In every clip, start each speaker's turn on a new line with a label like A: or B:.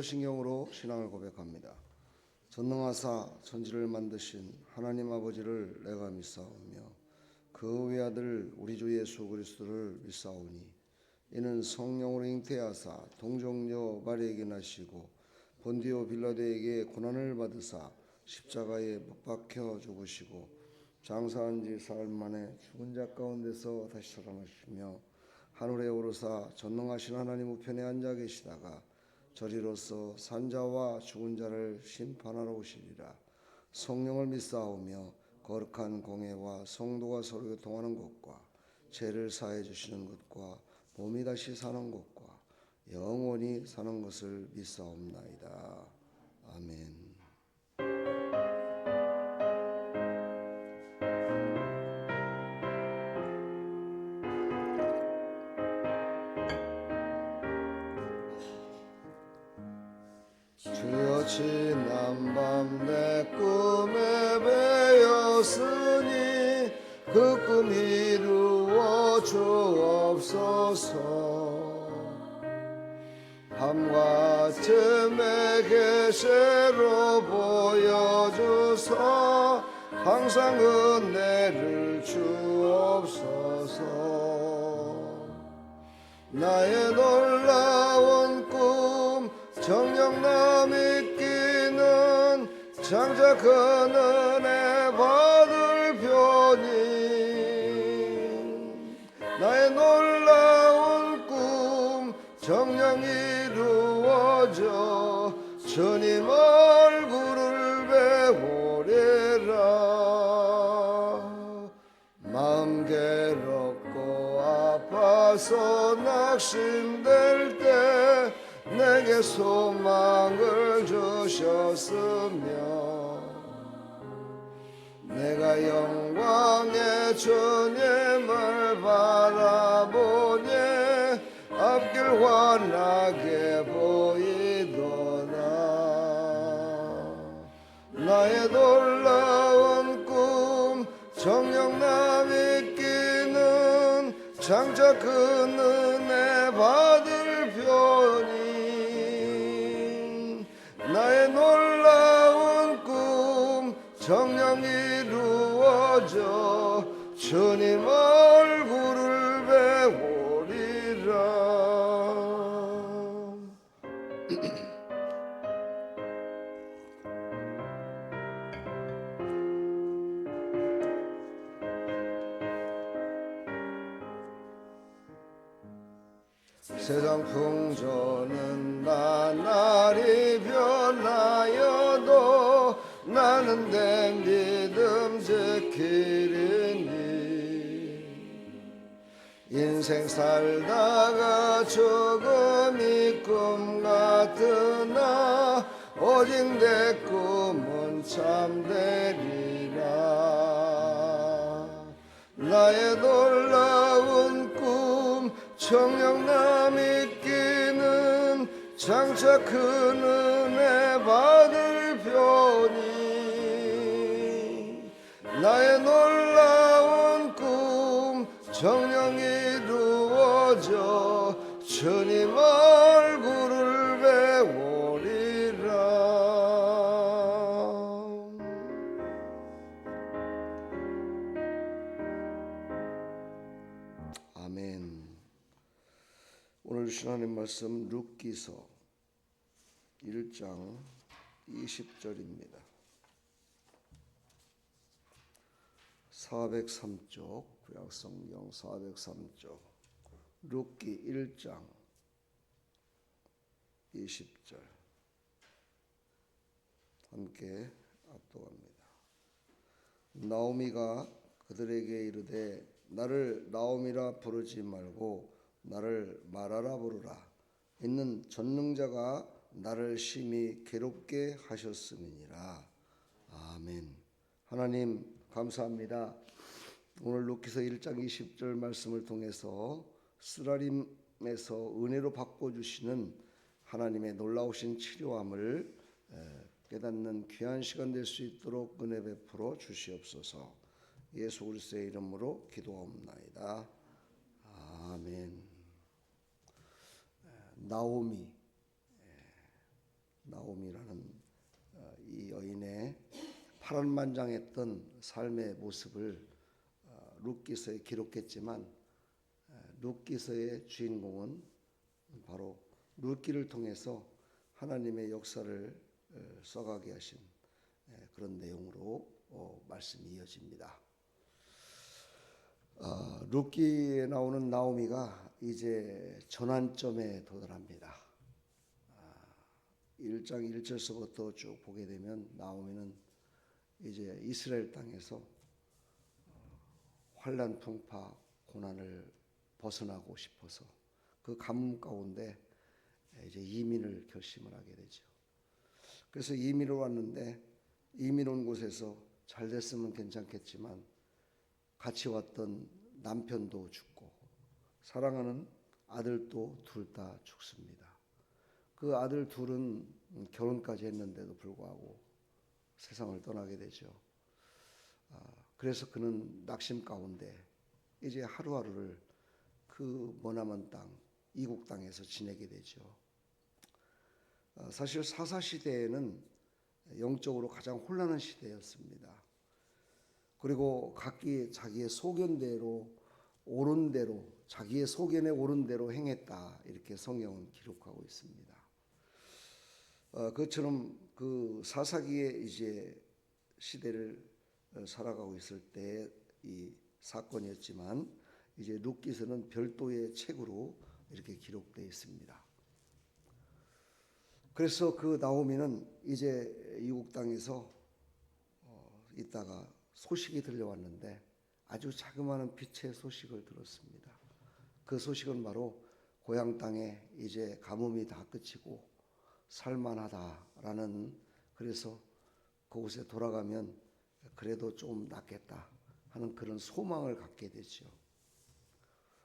A: 서신경으로 신앙을 고백합니다. 전능하사 천지를 만드신 하나님 아버지를 내가 믿사오며 그 외아들 우리 주 예수 그리스도를 믿사오니 이는 성령으로 잉태하사 동정녀 마리아에게 나시고 본디오 빌라도에게 고난을 받으사 십자가에 못 박혀 죽으시고 장사한 지 사흘 만에 죽은 자 가운데서 다시 살아나시며 하늘에 오르사 전능하신 하나님 우편에 앉아 계시다가 저리로서 산자와 죽은 자를 심판하러 오시리라. 성령을 믿사오며 거룩한 공회와 성도가 서로 교통하는 것과 죄를 사해 주시는 것과 몸이 다시 사는 것과 영원히 사는 것을 믿사옵나이다. 아멘. 주여 지난 밤 내 꿈에 배었으니 그 꿈 이루어 주옵소서. 밤과 틈에 계시로 보여주소. 항상 은혜를 주옵소서. 나의 놀라운 꿈 정녕 남이 끼는 장차 그 은혜 받을 편이 나의 놀라운 꿈 정녕 이루어져 주님 얼굴을 배우리라. 마음 괴롭고 아파서 낙심될 때 내게 소망을 주셨으며 내가 영광의 주님을 바라보니 앞길 환하게 보이도다. 나의 놀라운 꿈 정녕 남이 끼는 장차 그 은혜 받을 편이 나의 놀라운 꿈 정녕 이루어져 주님 얼굴을 배우리라. 세상 풍조는 나날이 변하여도 나는 내 믿음 지키리니 인생 살다가 죽음이 꿈 같으나 오직 내 꿈은 참되리라. 나의 놀라운 꿈 정녕 남이 끼는 장차 큰 은혜 받을 편이 나의 놀라운 꿈 정녕 이루어져 주님 얼굴을 배우리라. 아멘. 오늘 주신 하나님 말씀 룻기서 1장 20절입니다. 403쪽 구약성경 403쪽 룻기 1장 20절 함께 압도합니다. 나오미가 그들에게 이르되 나를 나오미라 부르지 말고 나를 마라라 부르라. 이는 전능자가 나를 심히 괴롭게 하셨음이니라. 아멘. 하나님 감사합니다. 오늘 룻기서 1장 20절 말씀을 통해서 쓰라림에서 은혜로 바꿔주시는 하나님의 놀라우신 치료함을 깨닫는 귀한 시간 될 수 있도록 은혜 베풀어 주시옵소서. 예수 그리스도의 이름으로 기도하옵나이다. 아멘. 나오미 나오미라는 이 여인의 파란만장했던 삶의 모습을 룻기서에 기록했지만 룻기서의 주인공은 바로 룻기를 통해서 하나님의 역사를 써가게 하신 그런 내용으로 말씀이 이어집니다. 룻기에 나오는 나오미가 이제 전환점에 도달합니다. 1장 1절서부터 쭉 보게 되면 나오미는 이제 이스라엘 땅에서 환난 풍파 고난을 벗어나고 싶어서 그 가뭄 가운데 이제 이민을 결심을 하게 되죠. 그래서 이민을 왔는데 이민 온 곳에서 잘 됐으면 괜찮겠지만 같이 왔던 남편도 죽고 사랑하는 아들도 둘 다 죽습니다. 그 아들 둘은 결혼까지 했는데도 불구하고 세상을 떠나게 되죠. 그래서 그는 낙심 가운데 이제 하루하루를 그 머나먼 땅, 이국 땅에서 지내게 되죠. 사실 사사 시대에는 영적으로 가장 혼란한 시대였습니다. 그리고 각기 자기의 소견대로 옳은 대로 자기의 소견에 옳은 대로 행했다 이렇게 성경은 기록하고 있습니다. 그처럼 그 사사기의 이제 시대를 살아가고 있을 때 이 사건이었지만 이제 룻기서는 별도의 책으로 이렇게 기록되어 있습니다. 그래서 그 나오미는 이제 이국 땅에서 있다가 소식이 들려왔는데 아주 자그마한 빛의 소식을 들었습니다. 그 소식은 바로 고향 땅에 이제 가뭄이 다 그치고 살만하다라는, 그래서 그곳에 돌아가면 그래도 좀 낫겠다 하는 그런 소망을 갖게 되죠.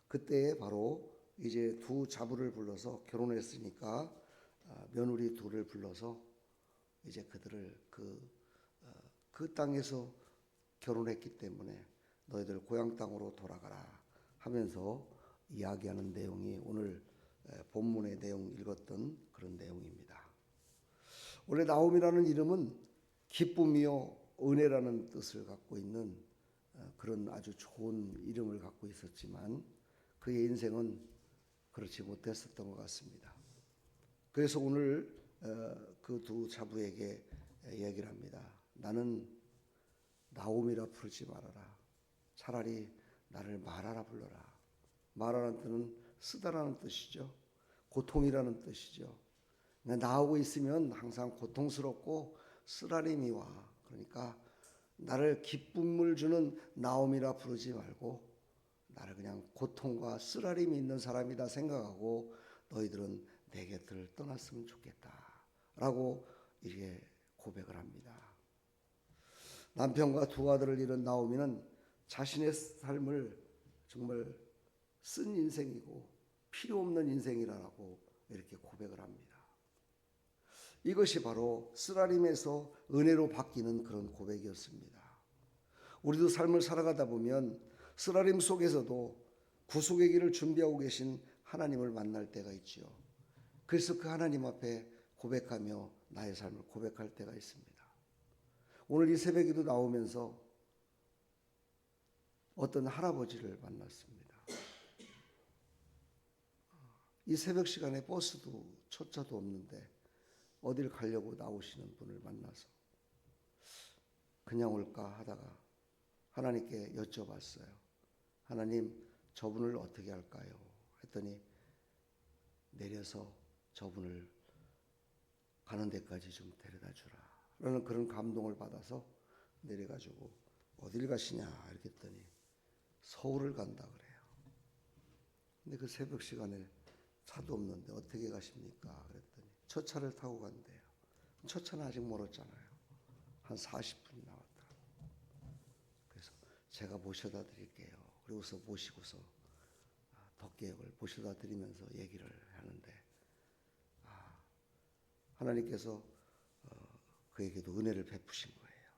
A: 그때에 바로 이제 두 자부를 불러서 결혼했으니까 며느리 둘을 불러서 이제 그들을 그 땅에서 결혼했기 때문에 너희들 고향 땅으로 돌아가라 하면서 이야기하는 내용이 오늘 본문의 내용 읽었던 그런 내용입니다. 원래 나오미라는 이름은 기쁨이요 은혜라는 뜻을 갖고 있는 그런 아주 좋은 이름을 갖고 있었지만 그의 인생은 그렇지 못했었던 것 같습니다. 그래서 오늘 그 두 자부에게 얘기를 합니다. 나는 나오미라 부르지 말아라. 차라리 나를 마라라 불러라. 마라라는 뜻은 쓰다라는 뜻이죠. 고통이라는 뜻이죠. 나하고 있으면 항상 고통스럽고 쓰라림이 와. 그러니까 나를 기쁨을 주는 나오미라 부르지 말고 나를 그냥 고통과 쓰라림이 있는 사람이다 생각하고 너희들은 내 곁을 떠났으면 좋겠다 라고 이렇게 고백을 합니다. 남편과 두 아들을 잃은 나오미는 자신의 삶을 정말 쓴 인생이고 필요 없는 인생이라고 이렇게 고백을 합니다. 이것이 바로 쓰라림에서 은혜로 바뀌는 그런 고백이었습니다. 우리도 삶을 살아가다 보면 쓰라림 속에서도 구속의 길을 준비하고 계신 하나님을 만날 때가 있죠. 그래서 그 하나님 앞에 고백하며 나의 삶을 고백할 때가 있습니다. 오늘 이 새벽에도 나오면서 어떤 할아버지를 만났습니다. 이 새벽 시간에 버스도 초차도 없는데 어딜 가려고 나오시는 분을 만나서 그냥 올까 하다가 하나님께 여쭤봤어요. 하나님, 저분을 어떻게 할까요? 했더니 내려서 저분을 가는 데까지 좀 데려다 주라 라는 그런 감동을 받아서 내려가지고 어딜 가시냐 이렇게 했더니 서울을 간다 그래요. 근데 그 새벽 시간에 차도 없는데 어떻게 가십니까? 그랬더니 첫 차를 타고 간대요. 첫 차는 아직 멀었잖아요. 한 40분이 나왔더라고. 그래서 제가 모셔다 드릴게요. 그리고서 모시고서 덕계역을 모셔다 드리면서 얘기를 하는데 하나님께서 그에게도 은혜를 베푸신 거예요.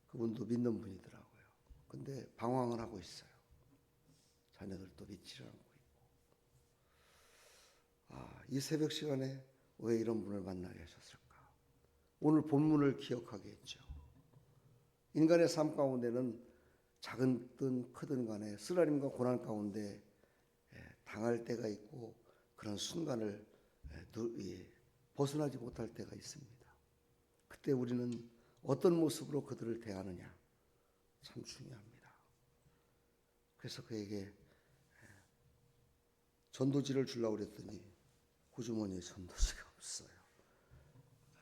A: 그분도 믿는 분이더라고요. 근데 방황을 하고 있어요. 자녀들도 믿지를 않고 있고. 이 새벽 시간에 왜 이런 분을 만나게 하셨을까? 오늘 본문을 기억하게 했죠. 인간의 삶 가운데는 작은든 크든 간에 쓰라림과 고난 가운데 당할 때가 있고 그런 순간을 벗어나지 못할 때가 있습니다. 그때 우리는 어떤 모습으로 그들을 대하느냐 참 중요합니다. 그래서 그에게 전도지를 주려고 그랬더니 구주머니에 전도지가 없어요.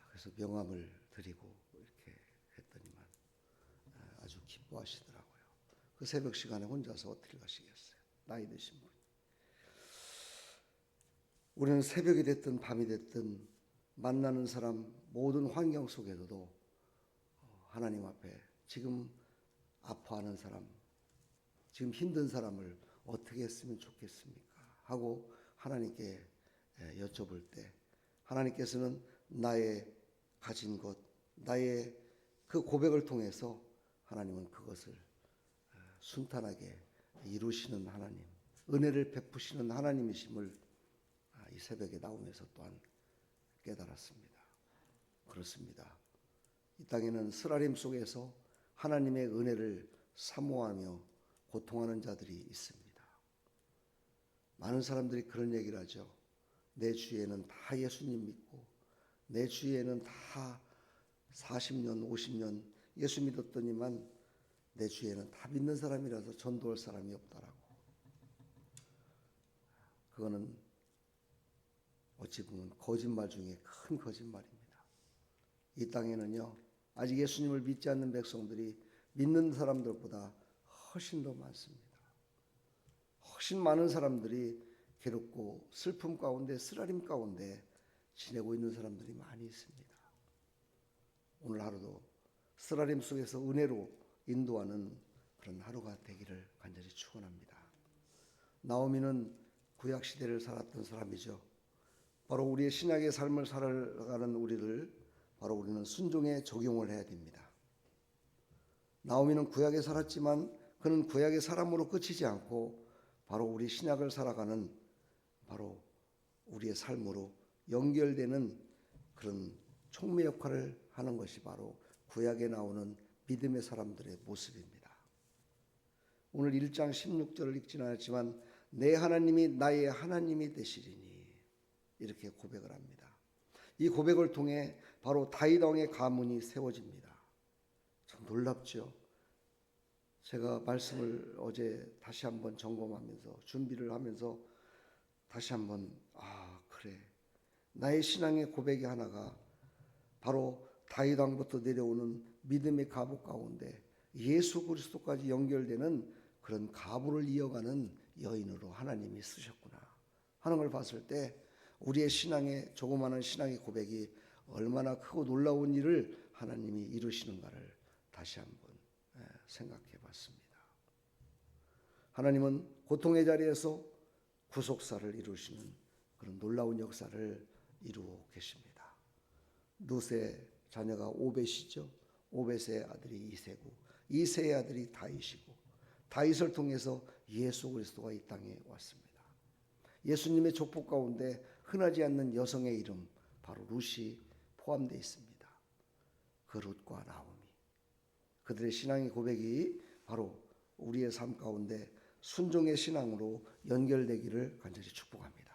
A: 그래서 명함을 드리고 이렇게 했더니만 아주 기뻐하시더라고요. 그 새벽 시간에 혼자서 어떻게 가시겠어요? 나이 드신 분. 우리는 새벽이 됐든 밤이 됐든 만나는 사람 모든 환경 속에서도 하나님 앞에 지금 아파하는 사람, 지금 힘든 사람을 어떻게 했으면 좋겠습니까? 하고 하나님께 여쭤볼 때 하나님께서는 나의 가진 것, 나의 그 고백을 통해서 하나님은 그것을 순탄하게 이루시는 하나님, 은혜를 베푸시는 하나님이심을 이 새벽에 나오면서 또한 깨달았습니다. 그렇습니다. 이 땅에는 쓰라림 속에서 하나님의 은혜를 사모하며 고통하는 자들이 있습니다. 많은 사람들이 그런 얘기를 하죠. 내 주위에는 다 예수님 믿고 내 주위에는 다 40년, 50년 예수 믿었더니만 내 주위에는 다 믿는 사람이라서 전도할 사람이 없다라고. 그거는 어찌 보면 거짓말 중에 큰 거짓말입니다. 이 땅에는요, 아직 예수님을 믿지 않는 백성들이 믿는 사람들보다 훨씬 더 많습니다. 훨씬 많은 사람들이 괴롭고 슬픔 가운데 쓰라림 가운데 지내고 있는 사람들이 많이 있습니다. 오늘 하루도 쓰라림 속에서 은혜로 인도하는 그런 하루가 되기를 간절히 축원합니다. 나오미는 구약 시대를 살았던 사람이죠. 바로 우리의 신약의 삶을 살아가는 우리를 바로 우리는 순종에 적용을 해야 됩니다. 나오미는 구약에 살았지만 그는 구약의 사람으로 끝이지 않고 바로 우리 신약을 살아가는 바로 우리의 삶으로 연결되는 그런 촉매 역할을 하는 것이 바로 구약에 나오는 믿음의 사람들의 모습입니다. 오늘 1장 16절을 읽지는 않았지만 내 하나님이 나의 하나님이 되시리니 이렇게 고백을 합니다. 이 고백을 통해 바로 다윗 왕의 가문이 세워집니다. 참 놀랍죠. 제가 말씀을 어제 다시 한번 점검하면서 준비를 하면서 다시 한번 그래, 나의 신앙의 고백의 하나가 바로 다윗 왕부터 내려오는 믿음의 가부 가운데 예수 그리스도까지 연결되는 그런 가부를 이어가는 여인으로 하나님이 쓰셨구나 하는 걸 봤을 때 우리의 신앙의 조그마한 신앙의 고백이 얼마나 크고 놀라운 일을 하나님이 이루시는가를 다시 한번 생각해 봤습니다. 하나님은 고통의 자리에서 구속사를 이루시는 그런 놀라운 역사를 이루고 계십니다. 룻의 자녀가 오벳이죠. 오벳의 아들이 이세고 이세의 아들이 다윗이고 다윗을 통해서 예수 그리스도가 이 땅에 왔습니다. 예수님의 족보 가운데 흔하지 않는 여성의 이름 바로 룻이 포함되어 있습니다. 그 룻과 나오미 그들의 신앙의 고백이 바로 우리의 삶 가운데 순종의 신앙으로 연결되기를 간절히 축복합니다.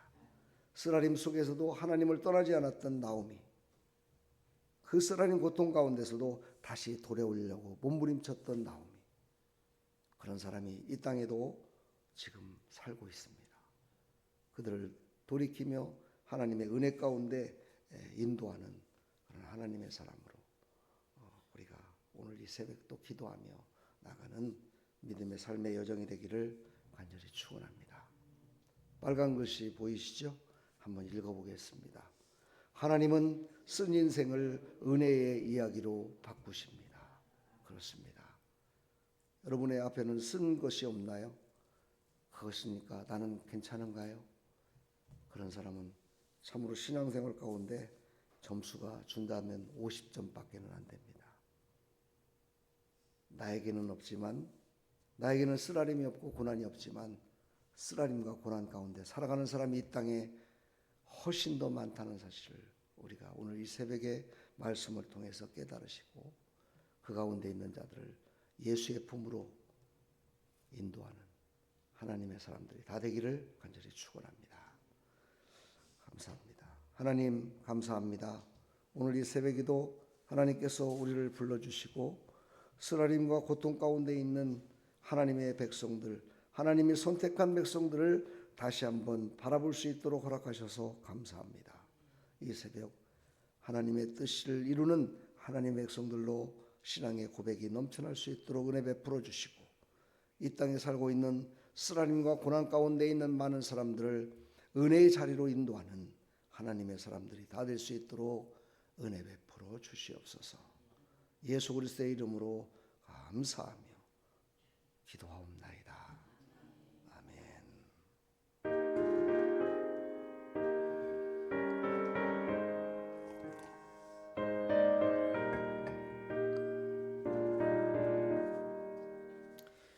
A: 쓰라림 속에서도 하나님을 떠나지 않았던 나오미 그 쓰라린 고통 가운데서도 다시 돌아오려고 몸부림쳤던 나오미 그런 사람이 이 땅에도 지금 살고 있습니다. 그들을 돌이키며 하나님의 은혜 가운데 인도하는 그런 하나님의 사람으로 우리가 오늘 이 새벽도 기도하며 나가는 믿음의 삶의 여정이 되기를 간절히 축원합니다. 빨간 글씨 보이시죠? 한번 읽어보겠습니다. 하나님은 쓴 인생을 은혜의 이야기로 바꾸십니다. 그렇습니다. 여러분의 앞에는 쓴 것이 없나요? 그것이니까 나는 괜찮은가요? 그런 사람은 참으로 신앙생활 가운데 점수가 준다면 50점밖에는 안 됩니다. 나에게는 없지만 나에게는 쓰라림이 없고 고난이 없지만 쓰라림과 고난 가운데 살아가는 사람이 이 땅에 훨씬 더 많다는 사실을 우리가 오늘 이 새벽에 말씀을 통해서 깨달으시고 그 가운데 있는 자들을 예수의 품으로 인도하는 하나님의 사람들이 다 되기를 간절히 축원합니다. 감사합니다. 하나님 감사합니다. 오늘 이 새벽에도 하나님께서 우리를 불러주시고 쓰라림과 고통 가운데 있는 하나님의 백성들, 하나님이 선택한 백성들을 다시 한번 바라볼 수 있도록 허락하셔서 감사합니다. 이 새벽 하나님의 뜻을 이루는 하나님의 백성들로 신앙의 고백이 넘쳐날 수 있도록 은혜 베풀어 주시고 이 땅에 살고 있는 쓰라림과 고난 가운데 있는 많은 사람들을 은혜의 자리로 인도하는 하나님의 사람들이 다 될 수 있도록 은혜 베풀어 주시옵소서. 예수 그리스도의 이름으로 감사하며 기도하옵나이다. 아멘.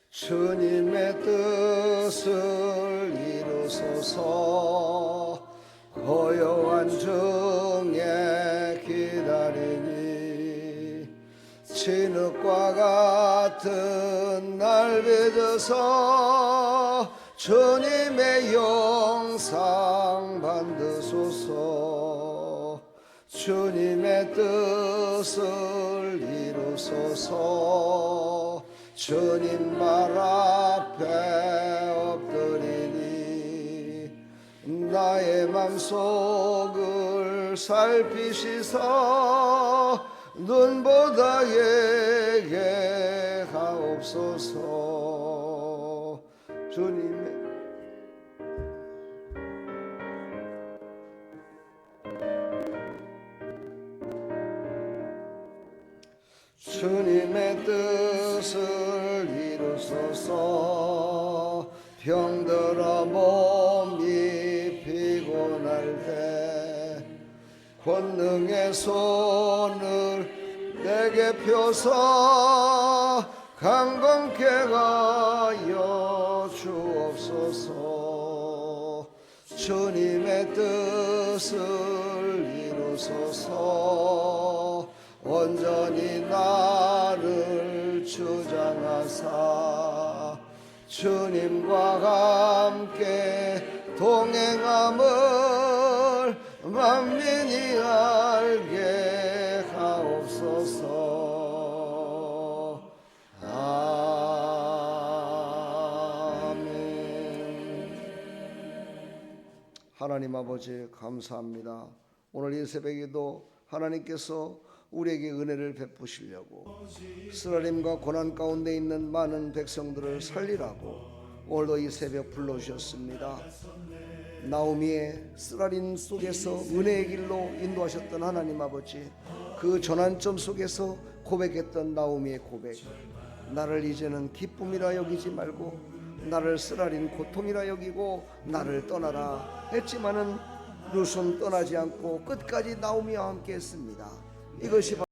A: 주님의 뜻을 이루소서. 고요한 중에 기다리니 진흙과 같은 날 빚어서 주님의 영상 받으소서. 주님의 뜻을 이루소서. 주님 발 앞에 엎드리니 나의 맘속을 살피시사 눈보다 예게하옵소서. 주님의 뜻을 이루소서. 병들어 몸이 피곤할 때 권능의 손을 내게 펴서 강건케 하여 주옵소서. 주님의 뜻을 이루소서. 온전히 나를 주장하사 주님과 함께 동행함을 만민이 알게 하옵소서. 아멘. 하나님 아버지 감사합니다. 오늘 이 새벽에도 하나님께서 우리에게 은혜를 베푸시려고 쓰라림과 고난 가운데 있는 많은 백성들을 살리라고 오늘도 이 새벽 불러주셨습니다. 나오미의 쓰라림 속에서 은혜의 길로 인도하셨던 하나님 아버지, 그 전환점 속에서 고백했던 나오미의 고백, 나를 이제는 기쁨이라 여기지 말고 나를 쓰라린 고통이라 여기고 나를 떠나라 했지만은 룻은 떠나지 않고 끝까지 나오미와 함께 했습니다. 이것이